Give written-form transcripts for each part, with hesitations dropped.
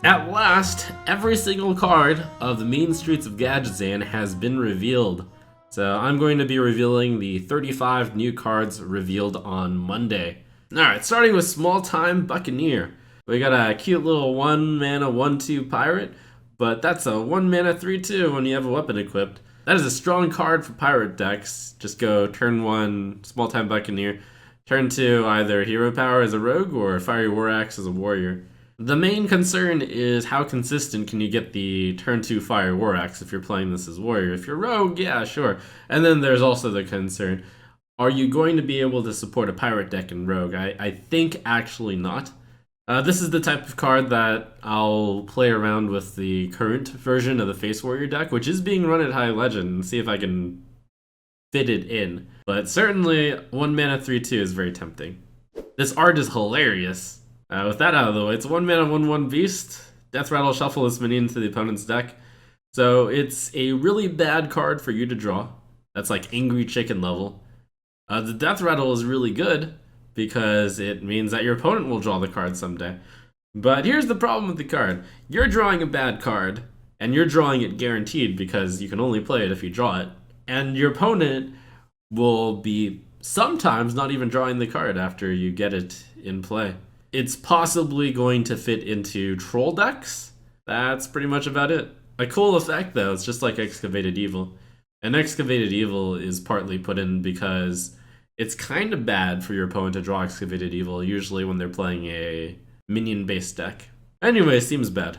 At last, every single card of the Mean Streets of Gadgetzan has been revealed. So I'm going to be revealing the 35 new cards revealed on Monday. Alright, starting with Small Time Buccaneer. We got a cute little 1 mana 1/2 pirate, but that's a 1 mana 3/2 when you have a weapon equipped. That is a strong card for pirate decks. Just go turn 1 Small Time Buccaneer, turn 2 either Hero Power as a rogue or Fiery War Axe as a warrior. The main concern is how consistent can you get the turn 2 Fire War Axe if you're playing this as warrior. If you're rogue, yeah, sure. And then there's also the concern, are you going to be able to support a pirate deck in rogue? I think actually not. This is the type of card that I'll play around with the current version of the Face Warrior deck, which is being run at High Legend, and see if I can fit it in. But certainly, 1 mana 3/2 is very tempting. This art is hilarious. With that out of the way, it's 1 mana 1/1 beast. Death Rattle, shuffle this minion into the opponent's deck. So it's a really bad card for you to draw. That's like Angry Chicken level. The Death Rattle is really good because it means that your opponent will draw the card someday. But here's the problem with the card. You're drawing a bad card, and you're drawing it guaranteed because you can only play it if you draw it. And your opponent will be sometimes not even drawing the card after you get it in play. It's possibly going to fit into troll decks. That's pretty much about it. A cool effect though, it's just like Excavated Evil. And Excavated Evil is partly put in because it's kind of bad for your opponent to draw Excavated Evil, usually when they're playing a minion-based deck. Anyway, seems bad.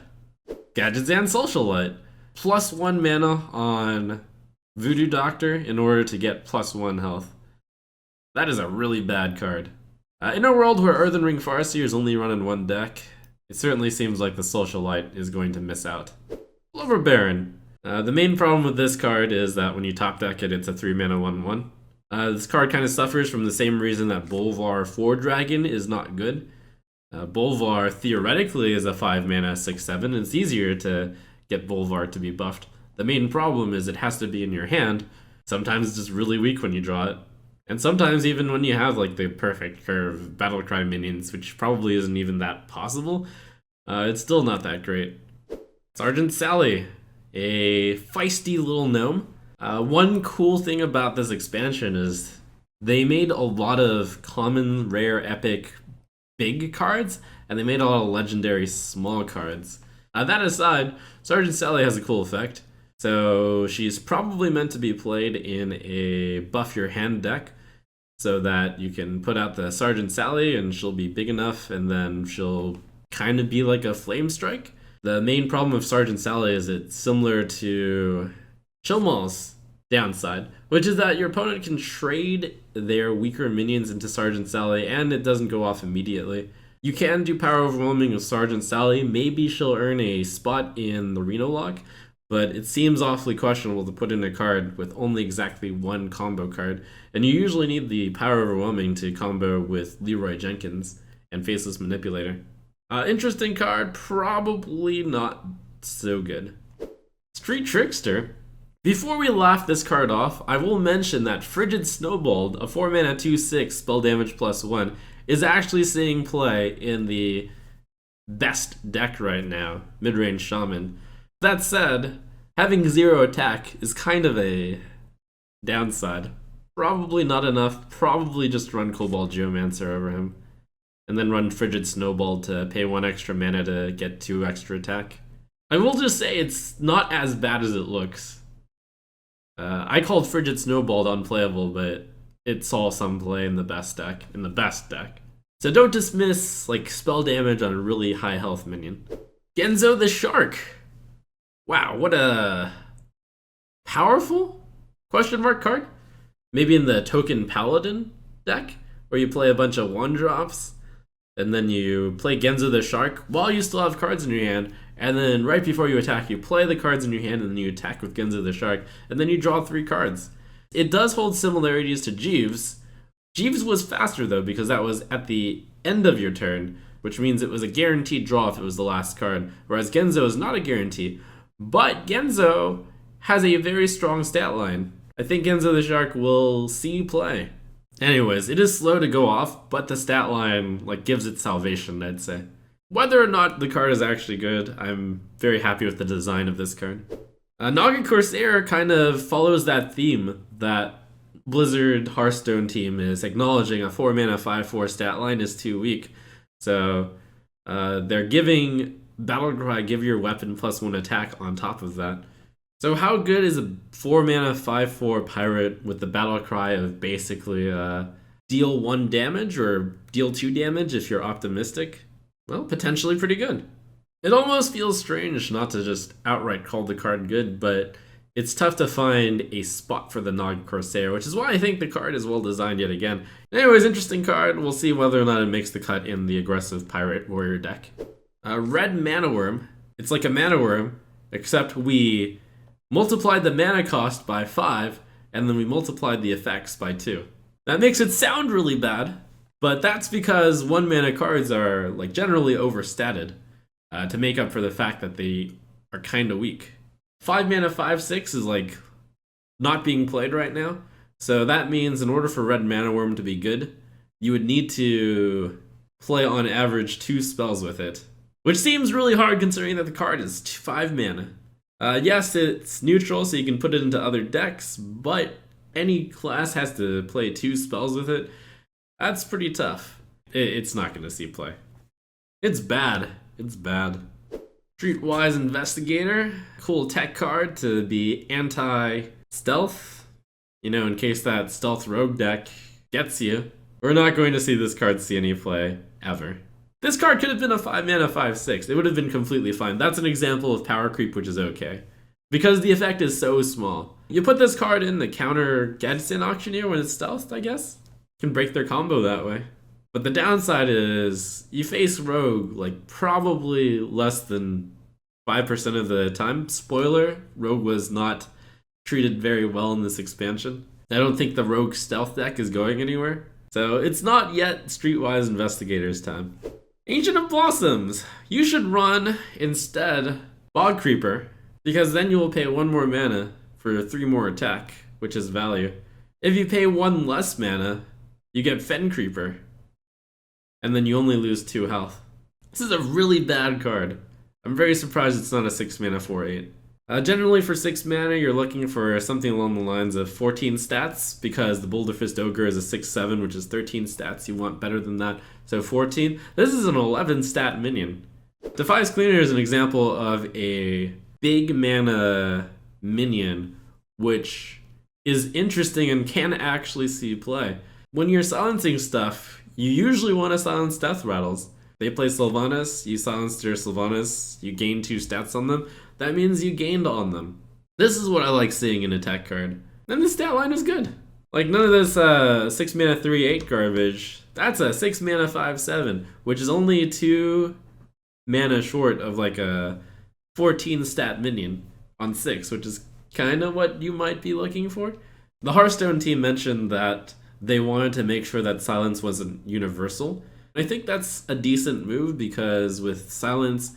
Gadgetzan Socialite. +1 mana on Voodoo Doctor in order to get +1 health. That is a really bad card. In a world where Earthen Ring Farseer is only run in one deck, it certainly seems like the Socialite is going to miss out. Blubber Baron. The main problem with this card is that when you top deck it, it's a 3 mana 1/1. This card kind of suffers from the same reason that Bolvar 4 Dragon is not good. Bolvar theoretically is a 5 mana 6/7, and it's easier to get Bolvar to be buffed. The main problem is it has to be in your hand. Sometimes it's just really weak when you draw it. And sometimes even when you have like the perfect curve Battlecry minions, which probably isn't even that possible, it's still not that great. Sergeant Sally, a feisty little gnome. One cool thing about this expansion is they made a lot of common, rare, epic, big cards, and they made a lot of legendary small cards. That aside, Sergeant Sally has a cool effect. So she's probably meant to be played in a buff your hand deck so that you can put out the Sergeant Sally and she'll be big enough and then she'll kind of be like a Flame Strike. The main problem with Sergeant Sally is it's similar to Chilmal's downside, which is that your opponent can trade their weaker minions into Sergeant Sally and it doesn't go off immediately. You can do Power Overwhelming with Sergeant Sally. Maybe she'll earn a spot in the Reno lock, but it seems awfully questionable to put in a card with only exactly one combo card, and you usually need the Power Overwhelming to combo with Leroy Jenkins and Faceless Manipulator. Interesting card, probably not so good. Street Trickster. Before we laugh this card off, I will mention that Frigid Snowball, a 4 mana 2/6 spell damage +1, is actually seeing play in the best deck right now, Midrange Shaman. That said, having 0 attack is kind of a downside. Probably not enough, probably just run Cobalt Geomancer over him. And then run Frigid Snowball to pay 1 extra mana to get 2 extra attack. I will just say it's not as bad as it looks. I called Frigid Snowball unplayable, but it saw some play in the best deck. So don't dismiss like spell damage on a really high health minion. Genzo the Shark. Wow, what a powerful question mark card? Maybe in the Token Paladin deck, where you play a bunch of 1-drops, and then you play Genzo the Shark while you still have cards in your hand, and then right before you attack, you play the cards in your hand, and then you attack with Genzo the Shark, and then you draw 3 cards. It does hold similarities to Jeeves. Jeeves was faster though, because that was at the end of your turn, which means it was a guaranteed draw if it was the last card, whereas Genzo is not a guarantee. But Genzo has a very strong stat line. I think Genzo the Shark will see play. Anyways, it is slow to go off, but the stat line gives it salvation, I'd say. Whether or not the card is actually good, I'm very happy with the design of this card. Naga Corsair kind of follows that theme that Blizzard Hearthstone team is acknowledging a 4 mana 5/4 stat line is too weak. So they're giving Battlecry give your weapon +1 attack on top of that. So how good is a 4 mana 5/4 pirate with the Battlecry of basically deal 1 damage or deal 2 damage if you're optimistic? Well, potentially pretty good. It almost feels strange not to just outright call the card good, but it's tough to find a spot for the Naga Corsair, which is why I think the card is well designed yet again. Anyways, interesting card. We'll see whether or not it makes the cut in the aggressive pirate warrior deck. Red Mana Wyrm. It's like a Mana Wyrm, except we multiplied the mana cost by 5, and then we multiplied the effects by 2. That makes it sound really bad, but that's because 1 mana cards are like generally overstated to make up for the fact that they are kind of weak. 5 mana 5/6 is like not being played right now, so that means in order for Red Mana Wyrm to be good, you would need to play on average 2 spells with it, which seems really hard considering that the card is 5 mana. Yes, it's neutral, so you can put it into other decks, but any class has to play 2 spells with it. That's pretty tough. It's not going to see play. It's bad. It's bad. Streetwise Investigator. Cool tech card to be anti-stealth. You know, in case that stealth rogue deck gets you. We're not going to see this card see any play, ever. This card could have been a 5 mana 5/6. It would have been completely fine. That's an example of power creep, which is okay. Because the effect is so small. You put this card in the counter Gadgetzan Auctioneer when it's stealthed, I guess. You can break their combo that way. But the downside is you face rogue like probably less than 5% of the time. Spoiler, rogue was not treated very well in this expansion. I don't think the rogue stealth deck is going anywhere. So it's not yet Streetwise Investigator's time. Ancient of Blossoms. You should run instead Bog Creeper, because then you will pay 1 more mana for 3 more attack, which is value. If you pay 1 less mana, you get Fen Creeper, and then you only lose 2 health. This is a really bad card. I'm very surprised it's not a 6 mana 4/8. Generally for 6 mana, you're looking for something along the lines of 14 stats, because the Boulder Fist Ogre is a 6/7, which is 13 stats. You want better than that, so 14. This is an 11 stat minion. Defias Cleaner is an example of a big mana minion, which is interesting and can actually see play. When you're silencing stuff, you usually want to silence Death Rattles. They play Sylvanas, you silence their Sylvanas, you gain 2 stats on them. That means you gained on them. This is what I like seeing in a tech card. And the stat line is good. Like none of this 6 mana 3/8 garbage. That's a 6 mana 5/7, which is only 2 mana short of like a 14 stat minion on 6, which is kind of what you might be looking for. The Hearthstone team mentioned that they wanted to make sure that silence wasn't universal. I think that's a decent move, because with silence,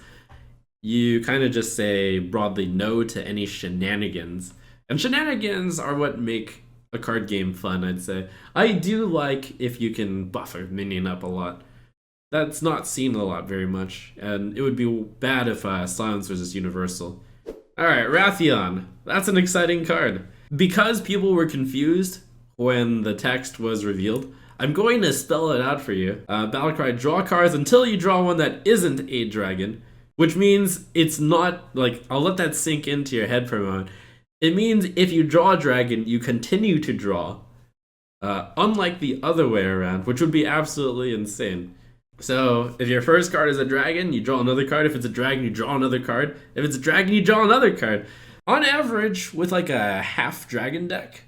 you kind of just say broadly no to any shenanigans. And shenanigans are what make a card game fun, I'd say. I do like if you can buff a minion up a lot. That's not seen a lot very much, and it would be bad if silence was just universal. Alright, Wrathion. That's an exciting card. Because people were confused when the text was revealed, I'm going to spell it out for you. Battlecry, draw cards until you draw one that isn't a dragon, which means it's not, like, I'll let that sink into your head for a moment. It means if you draw a dragon, you continue to draw, unlike the other way around, which would be absolutely insane. So, if your first card is a dragon, you draw another card. If it's a dragon, you draw another card. If it's a dragon, you draw another card. On average, with like a half dragon deck,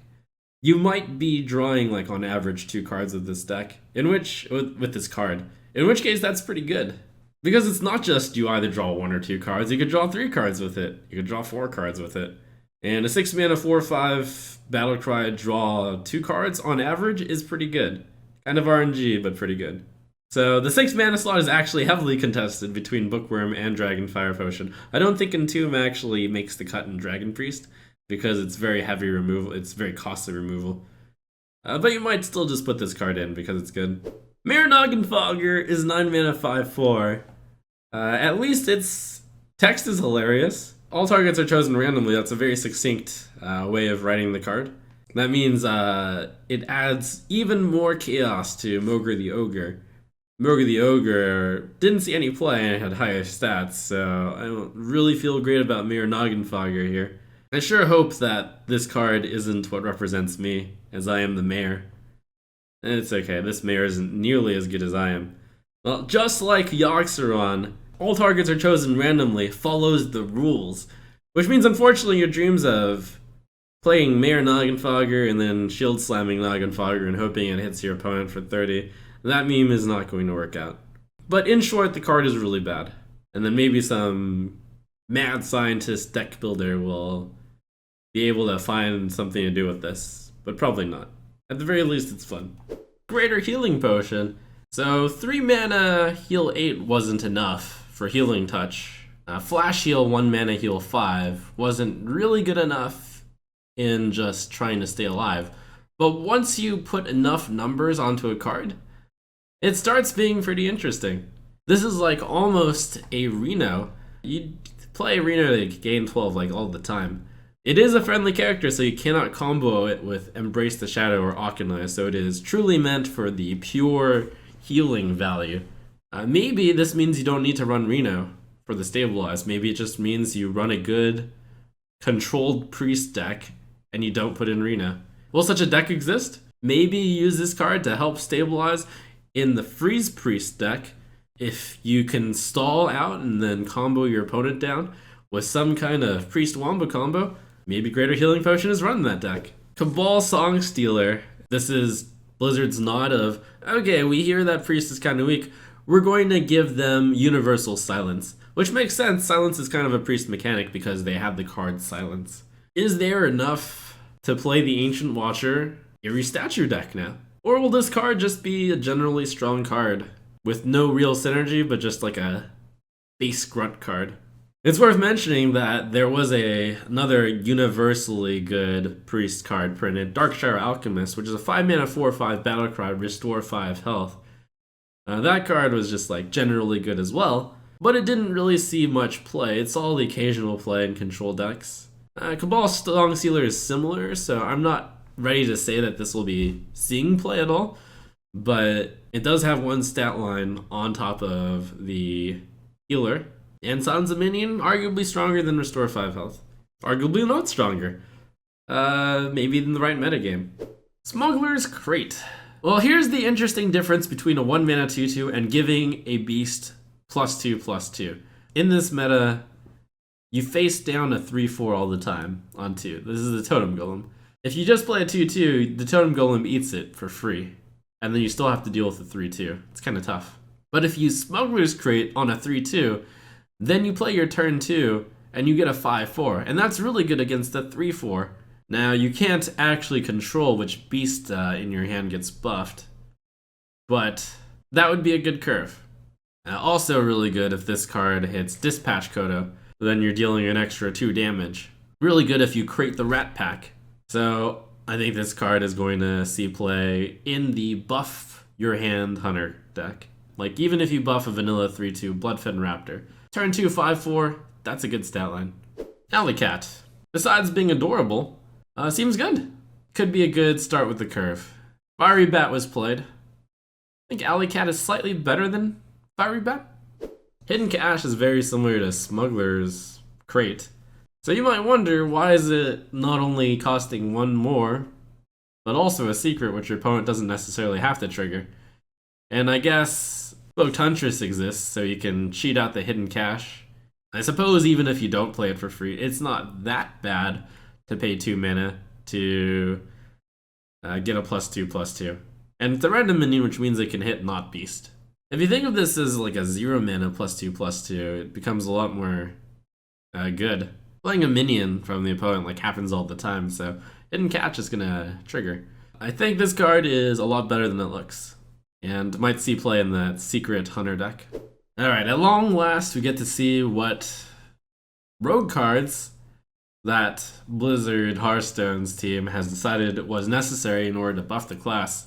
you might be drawing like on average 2 cards with this deck, with this card. In which case, that's pretty good. Because it's not just you either draw 1 or 2 cards, you could draw 3 cards with it. You could draw 4 cards with it. And a 6 mana 4/5 Battlecry draw 2 cards on average is pretty good. Kind of RNG, but pretty good. So the 6 mana slot is actually heavily contested between Bookworm and Dragon Fire Potion. I don't think Entomb actually makes the cut in Dragon Priest, because it's very heavy removal, it's very costly removal. But you might still just put this card in because it's good. Noggenfogger is 9 mana 5/4. At least its text is hilarious. All targets are chosen randomly. That's a very succinct way of writing the card. That means it adds even more chaos to Mogre the Ogre. Mogre the Ogre didn't see any play and had higher stats, so I don't really feel great about Mayor Noggenfogger here. I sure hope that this card isn't what represents me, as I am the mayor. It's okay, this mayor isn't nearly as good as I am. Well, just like Yaxeron, all targets are chosen randomly follows the rules, which means unfortunately your dreams of playing Mayor Noggenfogger and then shield slamming Noggenfogger and hoping it hits your opponent for 30, that meme is not going to work out. But in short, the card is really bad. And then maybe some mad scientist deck builder will be able to find something to do with this, but probably not. At the very least, it's fun. Greater Healing Potion. So 3 mana heal 8 wasn't enough for Healing Touch. Flash Heal 1 mana heal 5 wasn't really good enough in just trying to stay alive. But once you put enough numbers onto a card, it starts being pretty interesting. This is like almost a Reno. You play Reno to gain 12 like all the time. It is a friendly character, so you cannot combo it with Embrace the Shadow or Akane, so it is truly meant for the pure healing value. Maybe this means you don't need to run Reno for the Stabilize. Maybe it just means you run a good, controlled priest deck, and you don't put in Reno. Will such a deck exist? Maybe you use this card to help stabilize in the Freeze Priest deck if you can stall out and then combo your opponent down with some kind of Priest Wombo combo. Maybe Greater Healing Potion is run in that deck. Kabal Songstealer. This is Blizzard's nod of, okay, we hear that Priest is kind of weak. We're going to give them Universal Silence. Which makes sense. Silence is kind of a Priest mechanic because they have the card Silence. Is there enough to play the Ancient Watcher Eerie Statue deck now? Or will this card just be a generally strong card with no real synergy but just like a base grunt card? It's worth mentioning that there was another universally good priest card printed, Darkshire Alchemist, which is a 5 mana 4/5 battlecry, restore 5 health. That card was just like generally good as well, but it didn't really see much play. It saw the occasional play in control decks. Kabal Songstealer is similar, so I'm not ready to say that this will be seeing play at all, but it does have one stat line on top of the healer. And Sons of Minion, arguably stronger than Restore 5 health. Arguably not stronger. Maybe in the right metagame. Smuggler's Crate. Well, here's the interesting difference between a 1 mana 2/2 and giving a beast +2/+2. In this meta, you face down a 3/4 all the time on 2. This is the Totem Golem. If you just play a 2/2, the Totem Golem eats it for free. And then you still have to deal with the 3/2. It's kind of tough. But if you Smuggler's Crate on a 3/2, then you play your turn 2, and you get a 5/4, and that's really good against a 3/4. Now, you can't actually control which beast in your hand gets buffed, but that would be a good curve. Also really good if this card hits Dispatch Kodo, then you're dealing an extra 2 damage. Really good if you crate the Rat Pack. So, I think this card is going to see play in the buff your hand Hunter deck. Like, even if you buff a vanilla 3/2 Bloodfed Raptor. Turn 2, 5/4, that's a good stat line. Alleycat. Besides being adorable, seems good. Could be a good start with the curve. Fiery Bat was played. I think Alleycat is slightly better than Fiery Bat. Hidden Cache is very similar to Smuggler's Crate. So you might wonder, why is it not only costing 1 more, but also a secret which your opponent doesn't necessarily have to trigger? And I guess Folk Huntress exists, so you can cheat out the Hidden Cache. I suppose even if you don't play it for free, it's not that bad to pay 2 mana to get a +2/+2. And it's a random minion, which means it can hit not beast. If you think of this as like a 0 mana +2/+2, it becomes a lot more good. Playing a minion from the opponent like happens all the time, so Hidden Cache is gonna trigger. I think this card is a lot better than it looks, and might see play in that secret Hunter deck. Alright, at long last we get to see what rogue cards that Blizzard Hearthstone's team has decided was necessary in order to buff the class.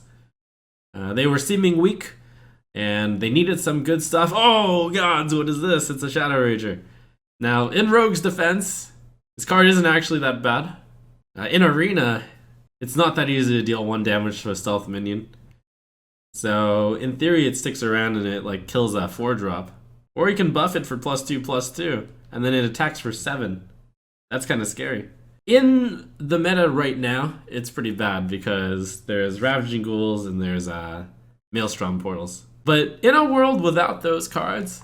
They were seeming weak, And they needed some good stuff. Oh gods, what is this? It's a Shadow Rager. Now, in Rogue's defense, this card isn't actually that bad. In Arena, it's not that easy to deal 1 damage to a stealth minion. So, in theory, it sticks around and it like kills that 4-drop. Or you can buff it for +2/+2, and then it attacks for 7. That's kind of scary. In the meta right now, it's pretty bad because there's Ravaging Ghouls and there's Maelstrom Portals. But in a world without those cards,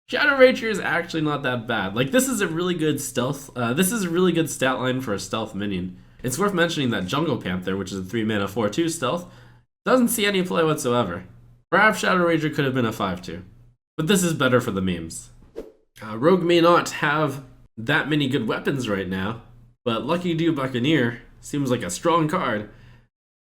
Shadow Rager is actually not that bad. Like, this is a really good stealth. This is a really good stat line for a stealth minion. It's worth mentioning that Jungle Panther, which is a 3-mana 4/2 stealth, doesn't see any play whatsoever. Perhaps Shadow Rager could have been a 5/2. But this is better for the memes. Rogue may not have that many good weapons right now, but Luckydo Buccaneer seems like a strong card,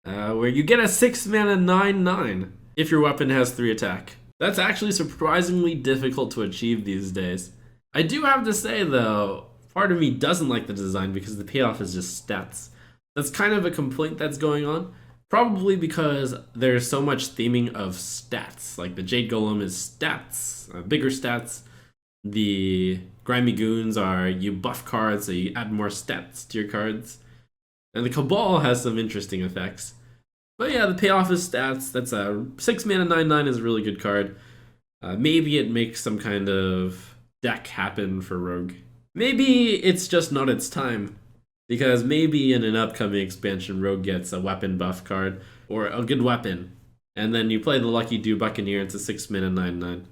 where you get a 6-mana 9/9 if your weapon has 3 attack. That's actually surprisingly difficult to achieve these days. I do have to say though, part of me doesn't like the design because the payoff is just stats. That's kind of a complaint that's going on. Probably because there's so much theming of stats. Like the Jade Golem is stats, bigger stats. The Grimy Goons are you buff cards, so you add more stats to your cards. And the Kabal has some interesting effects. But yeah, the payoff is stats. That's a 6-mana 9/9 is a really good card. Maybe it makes some kind of deck happen for Rogue. Maybe it's just not its time. Because maybe in an upcoming expansion, Rogue gets a weapon buff card, or a good weapon. And then you play the Luckydo Buccaneer, it's a 6-mana 9/9.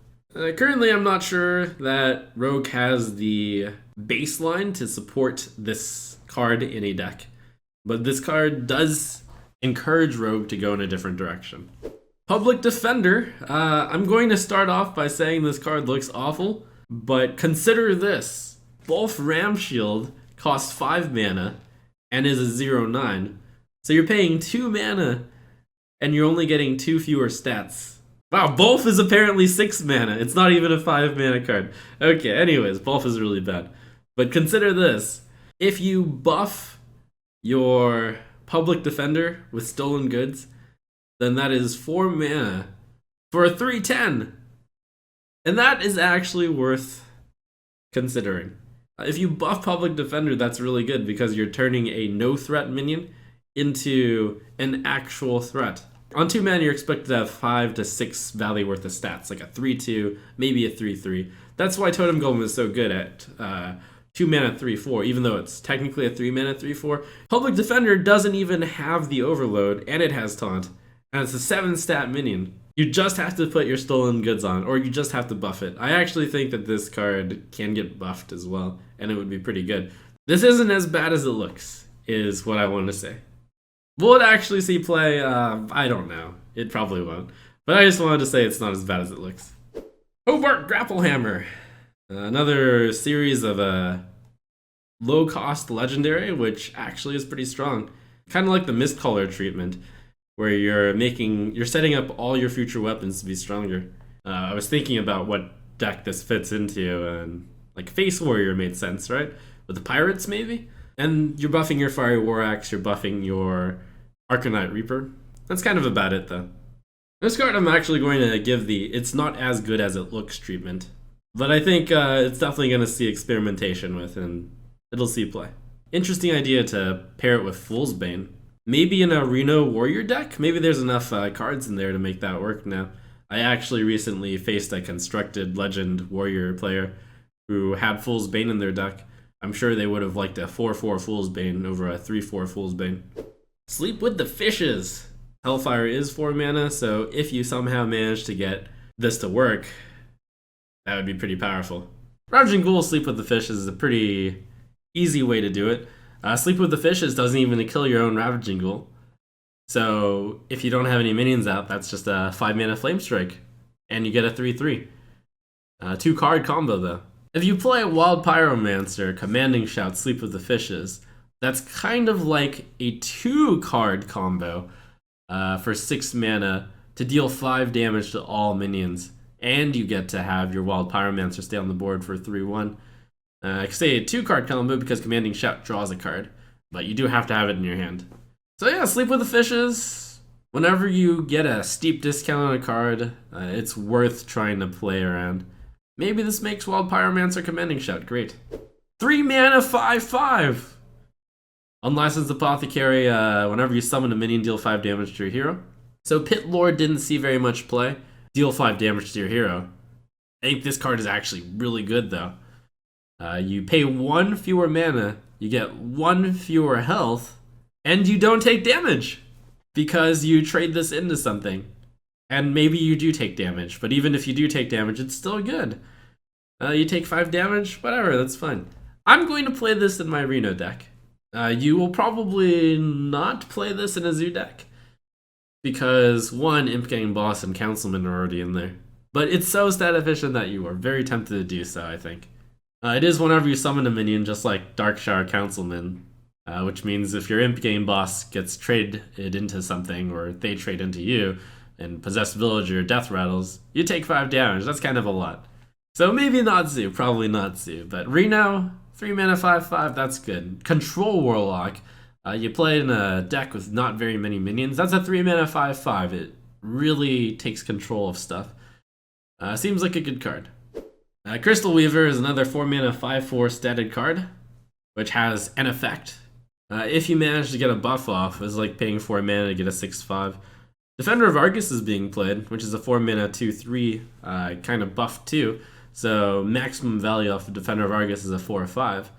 Currently, I'm not sure that Rogue has the baseline to support this card in a deck. But this card does encourage Rogue to go in a different direction. Public Defender, I'm going to start off by saying this card looks awful, but consider this. Bolf Ramshield costs 5 mana and is a 0/9. So you're paying 2 mana and you're only getting 2 fewer stats. Wow, Bolf is apparently 6 mana. It's not even a 5 mana card. Okay, anyways, Bolf is really bad. But consider this. If you buff your Public Defender with Stolen Goods, then that is 4 mana for a 3/10. And that is actually worth considering. If you buff Public Defender, that's really good because you're turning a no-threat minion into an actual threat. On 2 mana, you're expected to have 5 to 6 value worth of stats, like a 3/2, maybe a 3/3. That's why Totem Golem is so good at 2 mana 3/4, even though it's technically a 3 mana 3/4. Public Defender doesn't even have the overload, and it has taunt, and it's a 7-stat minion. You just have to put your Stolen Goods on, or you just have to buff it. I actually think that this card can get buffed as well, and it would be pretty good. This isn't as bad as it looks, is what I want to say. Will it actually see play? I don't know. It probably won't. But I just wanted to say it's not as bad as it looks. Hobart Grapplehammer. Another series of a low-cost legendary, which actually is pretty strong. Kind of like the Mistcaller treatment, where you're setting up all your future weapons to be stronger. I was thinking about what deck this fits into, and like Face Warrior made sense, right? With the Pirates, maybe? And you're buffing your Fiery War Axe, you're buffing your Arcanite Reaper. That's kind of about it, though. This card I'm actually going to give the it's not as good as it looks treatment. But I think it's definitely going to see experimentation with, and it'll see play. Interesting idea to pair it with Fool's Bane. Maybe in a Reno Warrior deck? Maybe there's enough cards in there to make that work now. I actually recently faced a constructed Legend Warrior player who had Fool's Bane in their deck. I'm sure they would have liked a 4/4 Fool's Bane over a 3/4 Fool's Bane. Sleep with the Fishes! Hellfire is 4 mana, so if you somehow manage to get this to work, that would be pretty powerful. Ravaging Ghoul Sleep with the Fishes is a pretty easy way to do it. Sleep with the Fishes doesn't even kill your own Ravaging Ghoul. So if you don't have any minions out, that's just a 5 mana Flame Strike. And you get a 3/3. 2-card combo though. If you play a Wild Pyromancer, Commanding Shout, Sleep with the Fishes, that's kind of like a 2-card combo for 6 mana to deal 5 damage to all minions. And you get to have your Wild Pyromancer stay on the board for 3/1. I could say a 2-card combo because Commanding Shout draws a card, but you do have to have it in your hand. So yeah, Sleep with the Fishes, Whenever you get a steep discount on a card, it's worth trying to play around. Maybe this makes Wild Pyromancer Commanding Shout great. 3 mana 5/5! Unlicensed Apothecary, whenever you summon a minion, deal 5 damage to your hero. So Pit Lord didn't see very much play. Deal 5 damage to your hero. I think this card is actually really good though. You pay 1 fewer mana, you get 1 fewer health, and you don't take damage! Because you trade this into something. And maybe you do take damage, but even if you do take damage, it's still good. You take 5 damage, whatever, that's fine. I'm going to play this in my Reno deck. You will probably not play this in a zoo deck. Because 1, Imp Gang Boss and Councilman are already in there. But it's so stat efficient that you are very tempted to do so, I think. It is whenever you summon a minion, just like Dark Shower Councilman. Which means if your Imp Game Boss gets traded into something, or they trade into you, and Possessed Villager or Death Rattles, you take 5 damage. That's kind of a lot. So maybe not Zoo, probably not Zoo. But Reno, 3 mana 5/5, that's good. Control Warlock, you play in a deck with not very many minions. That's a 3 mana 5/5. It really takes control of stuff. Seems like a good card. Crystalweaver is another 4 mana 5/4 statted card, which has an effect. If you manage to get a buff off, it's like paying 4 mana to get a 6/5. Defender of Argus is being played, which is a 4 mana 2/3 kind of buff too. So maximum value off of Defender of Argus is a 4/5.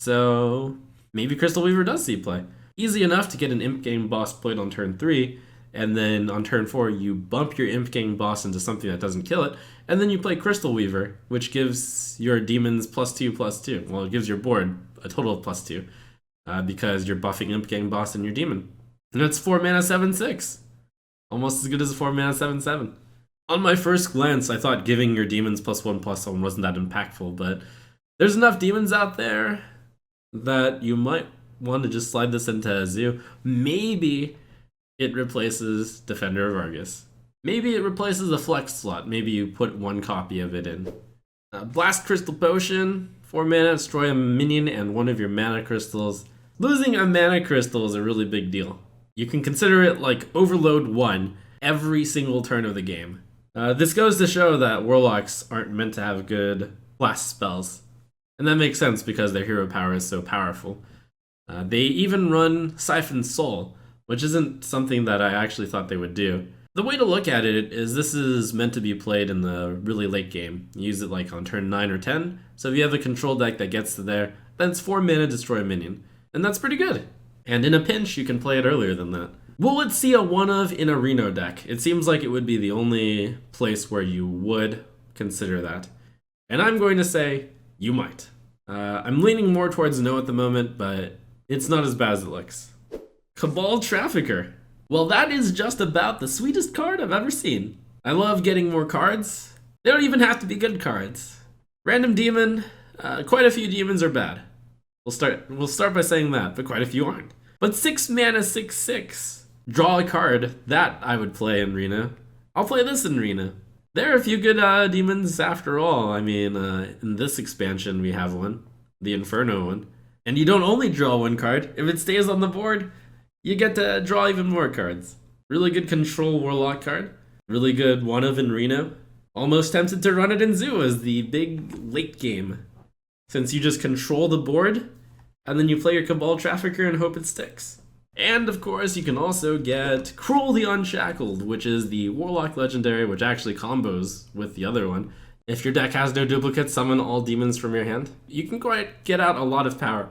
So maybe Crystalweaver does see play. Easy enough to get an Imp Gang Boss played on turn 3, and then on turn 4 you bump your Imp Gang Boss into something that doesn't kill it, and then you play Crystalweaver, which gives your demons +2/+2. Well, it gives your board a total of +2. Because you're buffing Imp Gang Boss and your demon. And it's 4 mana 7/6. Almost as good as a 4 mana 7/7. On my first glance, I thought giving your demons +1/+1 wasn't that impactful, but there's enough demons out there that you might want to just slide this into a zoo. Maybe it replaces Defender of Argus. Maybe it replaces a flex slot. Maybe you put 1 copy of it in. Blastcrystal Potion, 4 mana, destroy a minion and 1 of your mana crystals. Losing a mana crystal is a really big deal. You can consider it like Overload 1 every single turn of the game. This goes to show that Warlocks aren't meant to have good blast spells. And that makes sense because their hero power is so powerful. They even run Siphon Soul, which isn't something that I actually thought they would do. The way to look at it is this is meant to be played in the really late game. You use it like on turn 9 or 10. So if you have a control deck that gets to there, then it's 4 mana, destroy a minion. And that's pretty good. And in a pinch, you can play it earlier than that. Will it see a 1-of in a Reno deck? It seems like it would be the only place where you would consider that. And I'm going to say, you might. I'm leaning more towards no at the moment, but it's not as bad as it looks. Kabal Trafficker. Well, that is just about the sweetest card I've ever seen. I love getting more cards. They don't even have to be good cards. Random demon, quite a few demons are bad. We'll start by saying that, but quite a few aren't. But 6 mana 6/6. Draw a card. That I would play in Reno. I'll play this in Reno. There are a few good demons after all. I mean, in this expansion we have one. The Inferno one. And you don't only draw 1 card. If it stays on the board, you get to draw even more cards. Really good Control Warlock card. Really good 1-of in Reno. Almost tempted to run it in Zoo as the big late game. Since you just control the board, and then you play your Kabal Trafficker and hope it sticks. And of course, you can also get Krul the Unshackled, which is the Warlock legendary, which actually combos with the other one. If your deck has no duplicates, summon all demons from your hand. You can quite get out a lot of power.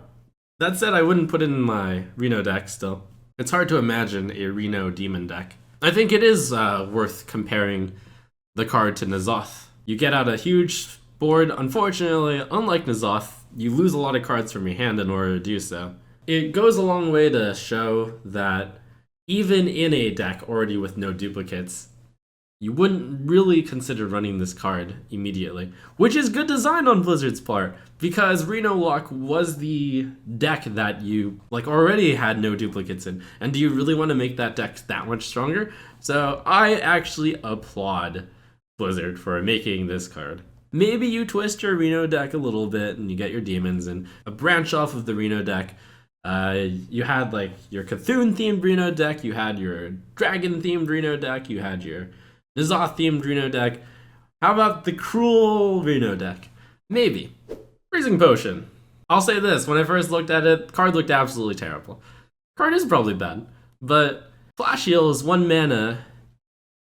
That said, I wouldn't put it in my Reno deck still. It's hard to imagine a Reno demon deck. I think it is worth comparing the card to N'Zoth. You get out a huge board. Unfortunately, unlike N'Zoth, you lose a lot of cards from your hand in order to do so. It goes a long way to show that even in a deck already with no duplicates, you wouldn't really consider running this card immediately. Which is good design on Blizzard's part, because Reno Lock was the deck that you already had no duplicates in. And do you really want to make that deck that much stronger? So I actually applaud Blizzard for making this card. Maybe you twist your Reno deck a little bit and you get your demons and a branch off of the Reno deck. You had like your Cthulhu-themed Reno deck, you had your Dragon-themed Reno deck, you had your N'Zoth-themed Reno deck. How about the Krul Reno deck? Maybe. Freezing Potion. I'll say this, when I first looked at it, the card looked absolutely terrible. Card is probably bad, but Flash Heal is 1 mana,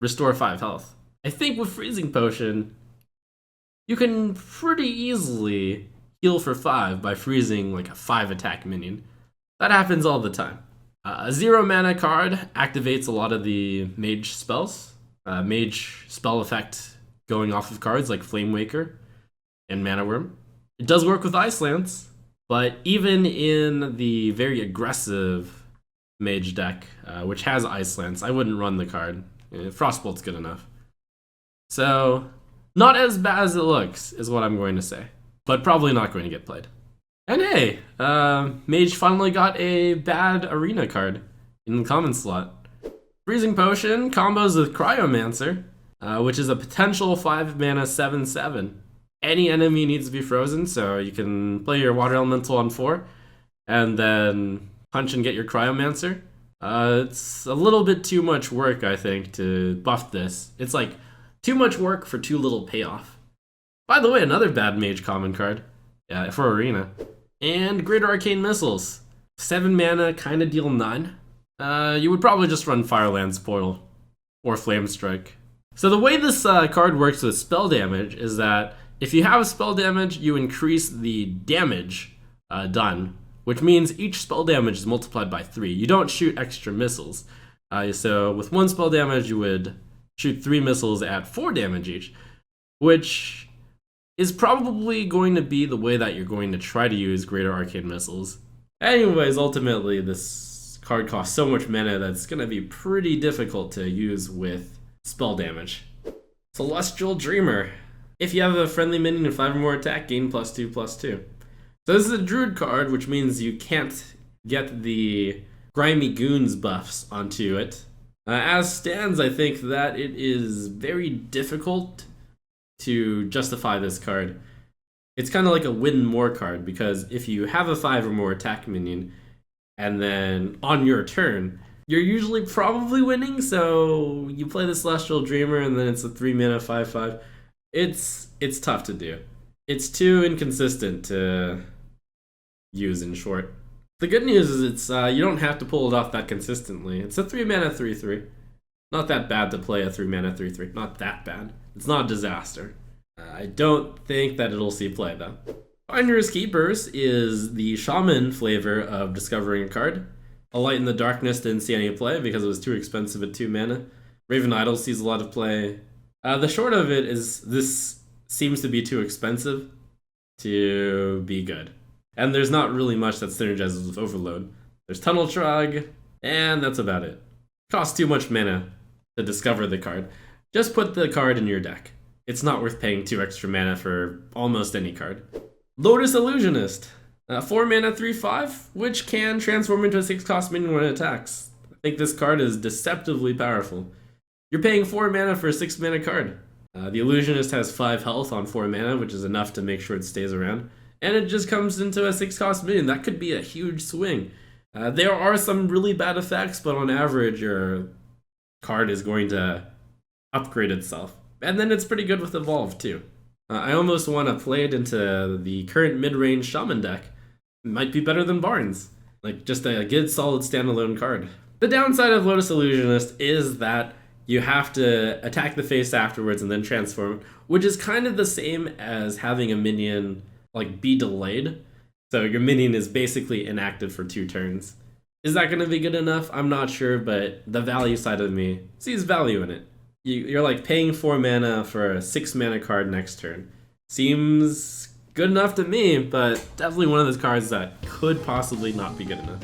restore 5 health. I think with Freezing Potion, you can pretty easily heal for 5 by freezing like a 5 attack minion. That happens all the time. A 0 mana card activates a lot of the Mage spells. Mage spell effect going off of cards like Flame Waker and Mana Wyrm. It does work with Ice Lance, but even in the very aggressive Mage deck, which has Ice Lance, I wouldn't run the card. Frostbolt's good enough. So, not as bad as it looks, is what I'm going to say. But probably not going to get played. And hey, Mage finally got a bad arena card in the common slot. Freezing Potion combos with Cryomancer, which is a potential 5 mana 7/7. Any enemy needs to be frozen, so you can play your Water Elemental on 4, and then punch and get your Cryomancer. It's a little bit too much work, I think, to buff this. It's like too much work for too little payoff. By the way, another bad Mage common card for Arena. And Greater Arcane Missiles. 7 mana, kinda deal 9. You would probably just run Firelands Portal or Flame Strike. So the way this card works with spell damage is that if you have spell damage, you increase the damage done, which means each spell damage is multiplied by 3. You don't shoot extra missiles. So with 1 spell damage, you would shoot 3 missiles at 4 damage each, which is probably going to be the way that you're going to try to use Greater Arcane Missiles. Anyways, ultimately, this card costs so much mana that it's going to be pretty difficult to use with spell damage. Celestial Dreamer. If you have a friendly minion of 5 or more attack, gain +2/+2. So this is a Druid card, which means you can't get the Grimy Goons buffs onto it. As stands, I think that it is very difficult to justify this card. It's kind of like a win more card, because if you have a 5 or more attack minion, and then on your turn, you're usually probably winning, so you play the Celestial Dreamer, and then it's a 3 mana 5/5. It's tough to do. It's too inconsistent to use, in short. The good news is it's you don't have to pull it off that consistently. It's a 3 mana 3/3. Not that bad to play a 3 mana 3/3. Not that bad. It's not a disaster. I don't think that it'll see play though. Finder's Keepers is the Shaman flavor of discovering a card. A Light in the Darkness didn't see any play because it was too expensive at 2 mana. Raven Idol sees a lot of play. The short of it is this seems to be too expensive to be good. And there's not really much that synergizes with Overload. There's Tunnel Shrug, and that's about it. Costs too much mana to discover the card. Just put the card in your deck. It's not worth paying 2 extra mana for almost any card. Lotus Illusionist. 4 mana 3/5, which can transform into a 6-cost minion when it attacks. I think this card is deceptively powerful. You're paying 4 mana for a 6 mana card. The Illusionist has 5 health on 4 mana, which is enough to make sure it stays around. And it just comes into a 6-cost minion. That could be a huge swing. There are some really bad effects, but on average, your card is going to upgrade itself. And then it's pretty good with Evolve, too. I almost want to play it into the current mid-range Shaman deck. It might be better than Barnes. Like, just a good, solid standalone card. The downside of Lotus Illusionist is that you have to attack the face afterwards and then transform, which is kind of the same as having a minion like be delayed. So your minion is basically inactive for 2 turns. Is that going to be good enough? I'm not sure, but the value side of me sees value in it. You're like paying 4 mana for a 6 mana card next turn. Seems good enough to me, but definitely one of those cards that could possibly not be good enough.